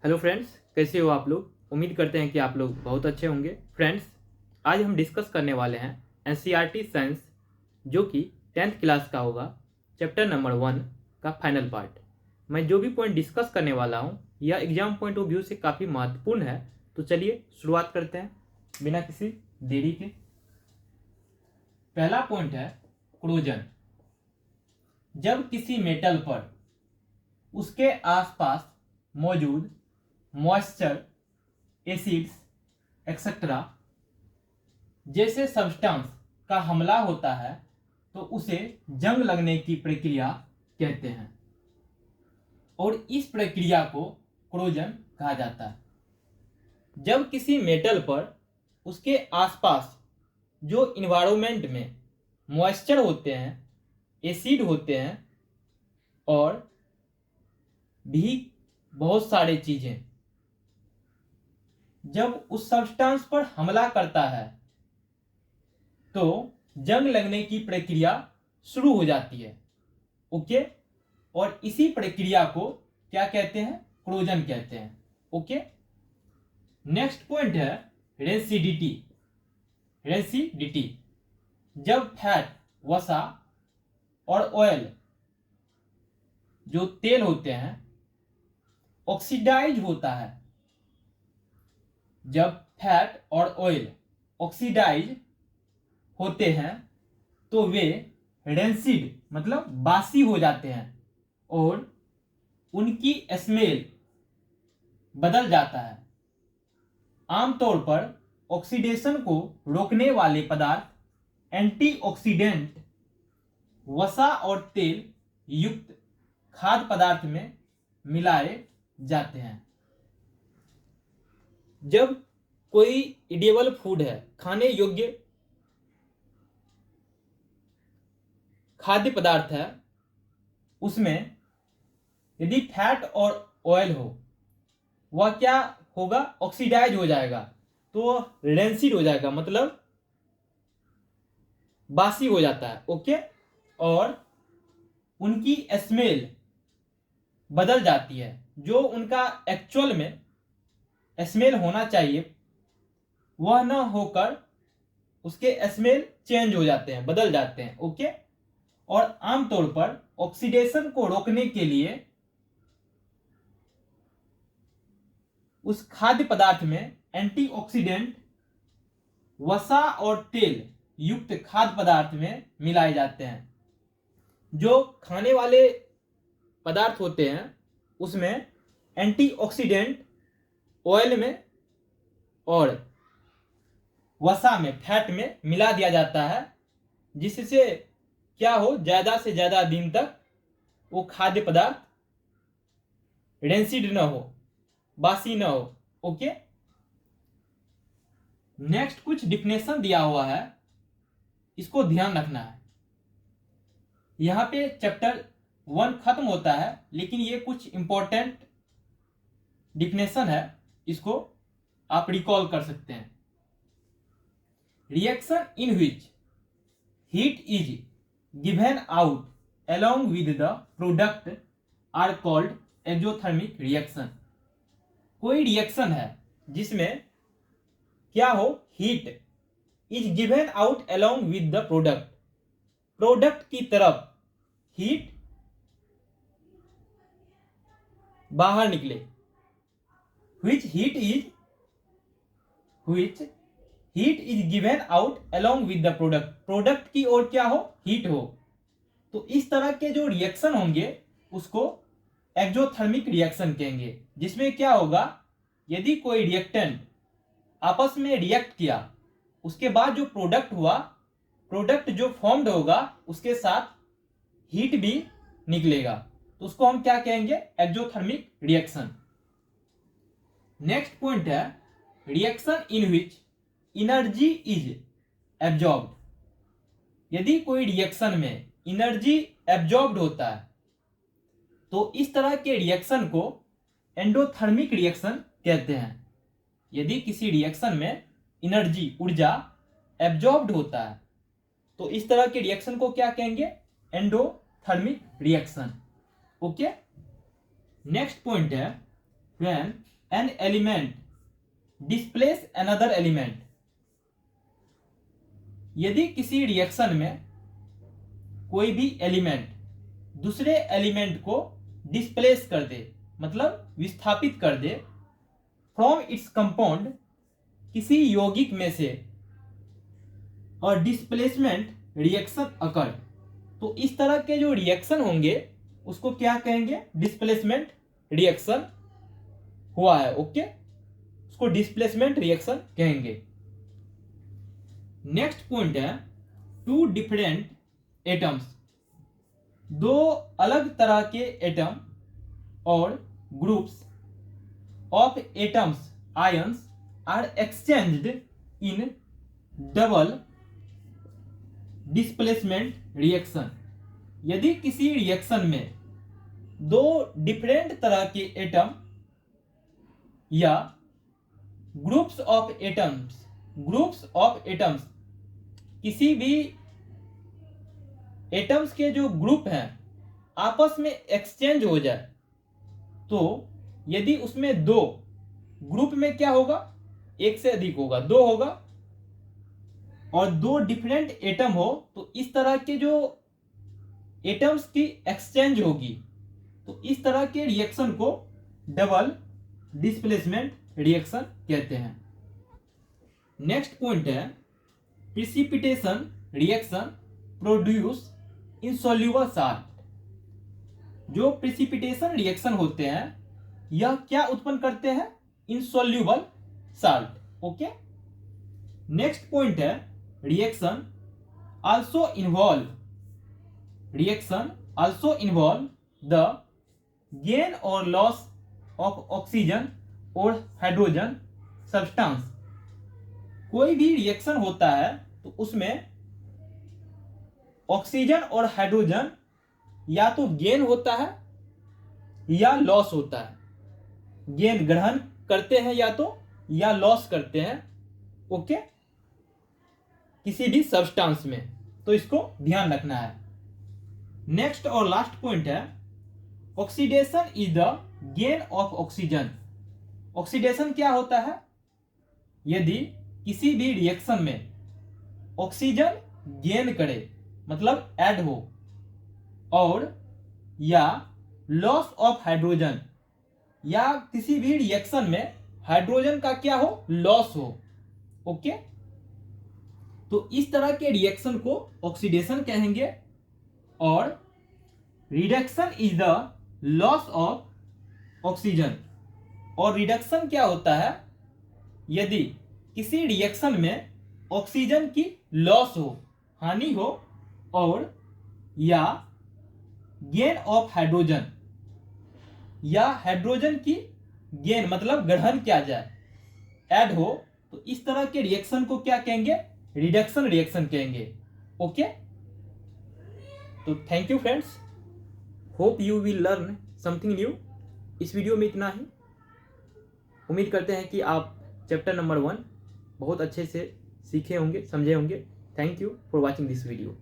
Hello friends, कैसे हो आप लोग। उम्मीद करते हैं कि आप लोग बहुत अच्छे होंगे। फ्रेंड्स, आज हम डिस्कस करने वाले हैं एनसीईआरटी साइंस, जो कि 10th क्लास का होगा, चैप्टर नंबर 1 का फाइनल पार्ट। मैं जो भी पॉइंट डिस्कस करने वाला हूं यह एग्जाम पॉइंट ऑफ व्यू से काफ़ी महत्वपूर्ण है। तो चलिए शुरुआत करते हैं बिना किसी देरी के। पहला पॉइंट है क्रोजन। जब किसी मेटल पर उसके आसपास मौजूद मॉइस्चर, एसिड्स एक्सेट्रा जैसे सब्सटेंस का हमला होता है तो उसे जंग लगने की प्रक्रिया कहते हैं और इस प्रक्रिया को क्रोजन कहा जाता है। जब किसी मेटल पर उसके आसपास जो इन्वायरमेंट में मॉइस्चर होते हैं, एसिड होते हैं और भी बहुत सारे चीजें जब उस सब्सटेंस पर हमला करता है तो जंग लगने की प्रक्रिया शुरू हो जाती है। ओके, और इसी प्रक्रिया को क्या कहते हैं? क्रोजन कहते हैं। ओके, नेक्स्ट पॉइंट है रेसिडिटी। रेसिडिटी, जब फैट, वसा और ऑयल जो तेल होते हैं ऑक्सीडाइज होता है, जब फैट और ऑयल ऑक्सीडाइज होते हैं तो वे रेंसिड मतलब बासी हो जाते हैं और उनकी स्मेल बदल जाता है। आमतौर पर ऑक्सीडेशन को रोकने वाले पदार्थ एंटीऑक्सीडेंट वसा और तेल युक्त खाद्य पदार्थ में मिलाए जाते हैं। जब कोई इडिएबल फूड है, खाने योग्य खाद्य पदार्थ है, उसमें यदि फैट और ऑयल हो वह क्या होगा? ऑक्सीडाइज हो जाएगा, तो रेंसिड हो जाएगा मतलब बासी हो जाता है। ओके, और उनकी स्मेल बदल जाती है। जो उनका एक्चुअल में स्मेल होना चाहिए वह न होकर उसके स्मेल चेंज हो जाते हैं, बदल जाते हैं। ओके, और आमतौर पर ऑक्सीडेशन को रोकने के लिए उस खाद्य पदार्थ में एंटीऑक्सीडेंट वसा और तेल युक्त खाद्य पदार्थ में मिलाए जाते हैं। जो खाने वाले पदार्थ होते हैं उसमें एंटीऑक्सीडेंट ऑयल में और वसा में, फैट में मिला दिया जाता है, जिससे क्या हो, ज्यादा से ज्यादा दिन तक वो खाद्य पदार्थ रेंसिड न हो, बासी न हो। ओके, नेक्स्ट कुछ डिफिनेशन दिया हुआ है, इसको ध्यान रखना है। यहां पे चैप्टर 1 खत्म होता है, लेकिन ये कुछ इंपॉर्टेंट डिफिनेशन है, इसको आप रिकॉल कर सकते हैं। Reaction in which heat is given out along with the product are called exothermic reaction. कोई रिएक्शन है जिसमें क्या हो, heat is given out along with the product, product की तरफ हीट बाहर निकले, which heat is given out along with the product, product की ओर क्या हो, हीट हो। तो इस तरह के जो रिएक्शन होंगे उसको एक्सोथर्मिक रिएक्शन कहेंगे, जिसमें क्या होगा, यदि कोई रिएक्टेंट आपस में रिएक्ट किया, उसके बाद जो प्रोडक्ट हुआ, प्रोडक्ट जो फॉर्म्ड होगा उसके साथ हीट भी निकलेगा, तो उसको हम क्या कहेंगे? Exothermic reaction. नेक्स्ट पॉइंट है reaction in which energy is absorbed. यदि कोई रिएक्शन में एनर्जी एब्जॉर्ब्ड होता है तो इस तरह के रिएक्शन को एंडोथर्मिक रिएक्शन कहते हैं। यदि किसी रिएक्शन में एनर्जी, ऊर्जा एब्जॉर्ब्ड होता है तो इस तरह के रिएक्शन को क्या कहेंगे? Endothermic reaction. Okay, next point है when an element displace another element, यदि किसी रिएक्शन में कोई भी एलिमेंट दूसरे एलिमेंट को डिस्प्लेस कर दे, मतलब विस्थापित कर दे, फ्रॉम इट्स कंपाउंड, किसी यौगिक में से, और डिस्प्लेसमेंट रिएक्शन अकर, तो इस तरह के जो रिएक्शन होंगे उसको क्या कहेंगे? डिस्प्लेसमेंट रिएक्शन हुआ है। ओके, उसको डिस्प्लेसमेंट रिएक्शन कहेंगे। नेक्स्ट पॉइंट है टू डिफरेंट एटम्स, दो अलग तरह के एटम और groups of atoms ions are exchanged in double displacement reaction, यदि किसी रिएक्शन में दो डिफरेंट तरह के एटम या ग्रुप्स ऑफ एटम्स किसी भी एटम्स के जो ग्रुप हैं आपस में एक्सचेंज हो जाए, तो यदि उसमें दो ग्रुप में क्या होगा? एक से अधिक होगा, दो होगा, और दो डिफरेंट एटम हो, तो इस तरह के जो एटम्स की एक्सचेंज होगी, तो इस तरह के रिएक्शन को डबल डिस्प्लेसमेंट रिएक्शन कहते हैं। नेक्स्ट पॉइंट है precipitation reaction produce insoluble salt, जो प्रिसिपिटेशन रिएक्शन होते हैं यह क्या उत्पन्न करते हैं? Insoluble salt. Okay, next point है reaction also involve the gain और लॉस ऑफ ऑक्सीजन और हाइड्रोजन सब्सटेंस, कोई भी रिएक्शन होता है तो उसमें ऑक्सीजन और हाइड्रोजन या तो गेन होता है या लॉस होता है, गेन ग्रहण करते हैं या लॉस करते हैं। ओके, किसी भी सब्सटेंस में, तो इसको ध्यान रखना है। नेक्स्ट और लास्ट पॉइंट है oxidation is the gain of oxygen. Oxidation क्या होता है? यदि किसी भी रिएक्शन में ऑक्सीजन गेन करे, मतलब ऐड हो, और या लॉस ऑफ हाइड्रोजन, या किसी भी रिएक्शन में हाइड्रोजन का क्या हो? लॉस हो। ओके, तो इस तरह के रिएक्शन को ऑक्सीडेशन कहेंगे। और reduction is the loss of oxygen, और रिडक्शन क्या होता है? यदि किसी रिएक्शन में ऑक्सीजन की लॉस हो, हानि हो, और या गेन ऑफ हाइड्रोजन, या हाइड्रोजन की गेन मतलब ग्रहण किया जाए, ऐड हो, तो इस तरह के रिएक्शन को क्या कहेंगे? रिडक्शन रिएक्शन कहेंगे। ओके, तो thank you friends, hope you will learn something new. इस वीडियो में इतना ही। उम्मीद करते हैं कि आप चैप्टर नंबर 1 बहुत अच्छे से सीखे होंगे, समझे होंगे। Thank you for watching this video.